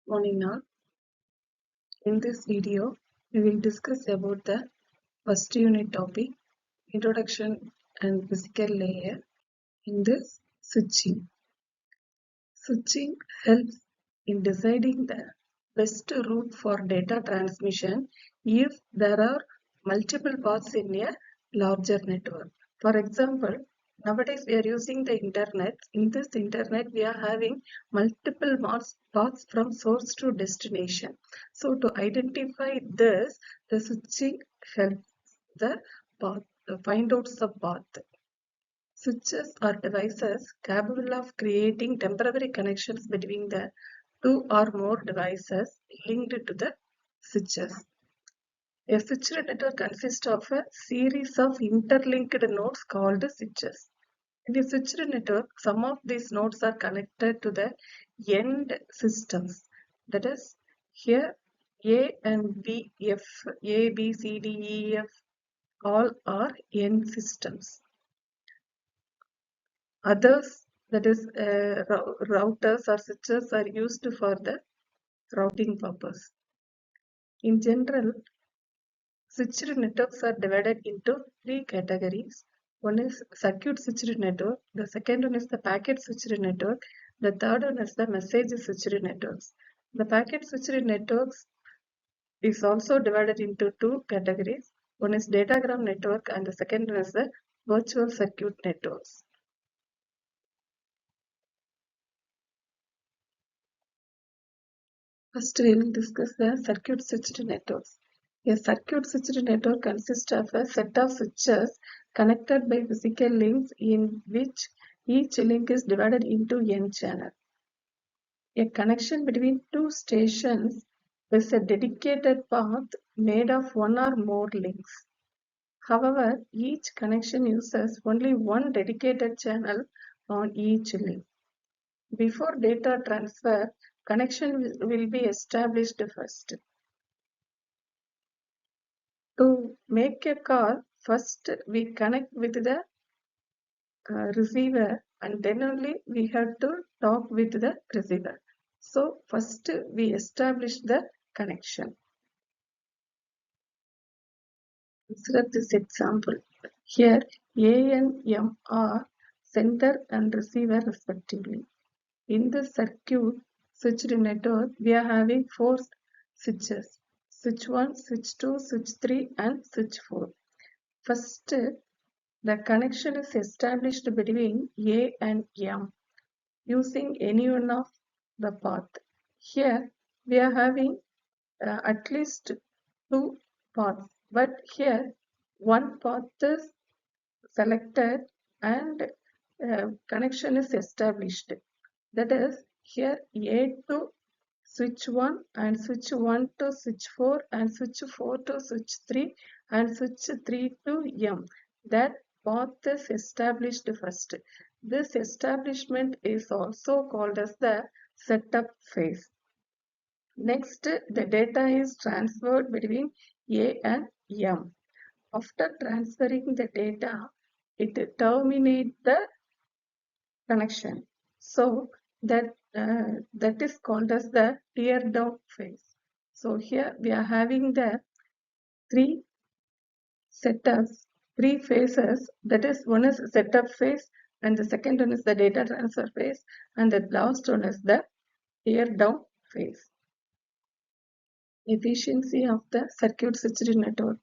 Morning all. In this video, we will discuss about the first unit topic, Introduction and Physical Layer in this switching. Switching helps in deciding the best route for data transmission if there are multiple paths in a larger network. For example, nowadays we are using the internet. In this internet, we are having multiple paths from source to destination. So to identify this, the switching helps the path, find out the path. Switches are devices capable of creating temporary connections between the two or more devices linked to the switches. A switched network consists of a series of interlinked nodes called switches. In a switched network, some of these nodes are connected to the end systems. That is, here A and B, F, A, B, C, D, E, F, all are end systems. Others, that is, routers or switches are used for the routing purpose. In general, switched networks are divided into three categories. One is circuit switched network, the second one is the packet switched network, the third one is the message switched networks. The packet switched networks is also divided into two categories. One is datagram network and the second one is the virtual circuit networks. First, we will discuss the circuit switched networks. A circuit switched network consists of a set of switches connected by physical links in which each link is divided into n channels. A connection between two stations is a dedicated path made of one or more links. However, each connection uses only one dedicated channel on each link. Before data transfer, connection will be established first. To make a call, first we connect with the receiver and then only we have to talk with the receiver. So first we establish the connection. Consider this example. Here A and M are sender and receiver respectively. In the circuit switched network, we are having four switches. Switch 1, switch 2, switch 3 and switch 4. First, the connection is established between A and M using any one of the path. Here we are having at least two paths, but here one path is selected and connection is established. That is, here A to switch 1 and switch 1 to switch 4 and switch 4 to switch 3 and switch 3 to M. That path is established first. This establishment is also called as the setup phase. Next, the data is transferred between A and M. After transferring the data, it terminates the connection. So that is called as the tear down phase. So here we are having the three setups, three phases. That is, one is setup phase, and the second one is the data transfer phase, and the last one is the tear down phase. Efficiency of the circuit switched network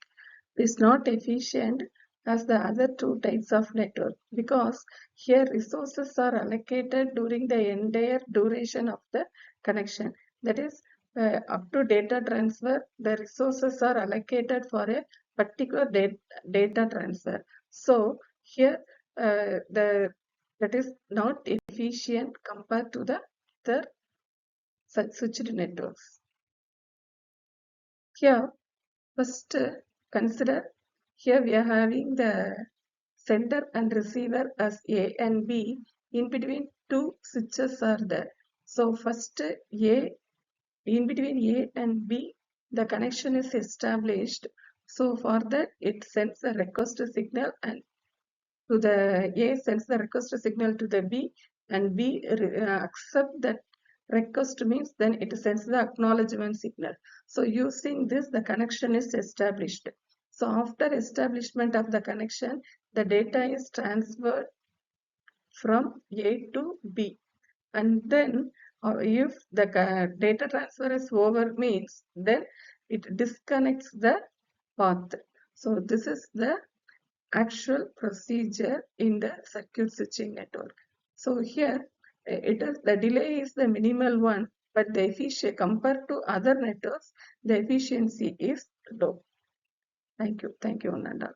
is not efficient as the other two types of network because here resources are allocated during the entire duration of the connection. That is, up to data transfer, the resources are allocated for a particular data transfer. So here that is not efficient compared to the other switched networks. Here, first consider, here we are having the sender and receiver as A and B. In between two switches are there. So first A, in between A and B, the connection is established. So for that, it sends a request signal and to the A sends the request signal to the B and B accept that Request means then it sends the acknowledgement signal. So using this, the connection is established. So after establishment of the connection, the data is transferred from A to B. And then if the data transfer is over means, then it disconnects the path. So this is the actual procedure in the circuit switching network. So here it is the delay is the minimal one, but the efficiency compared to other networks, the efficiency is low. Thank you, Ananda.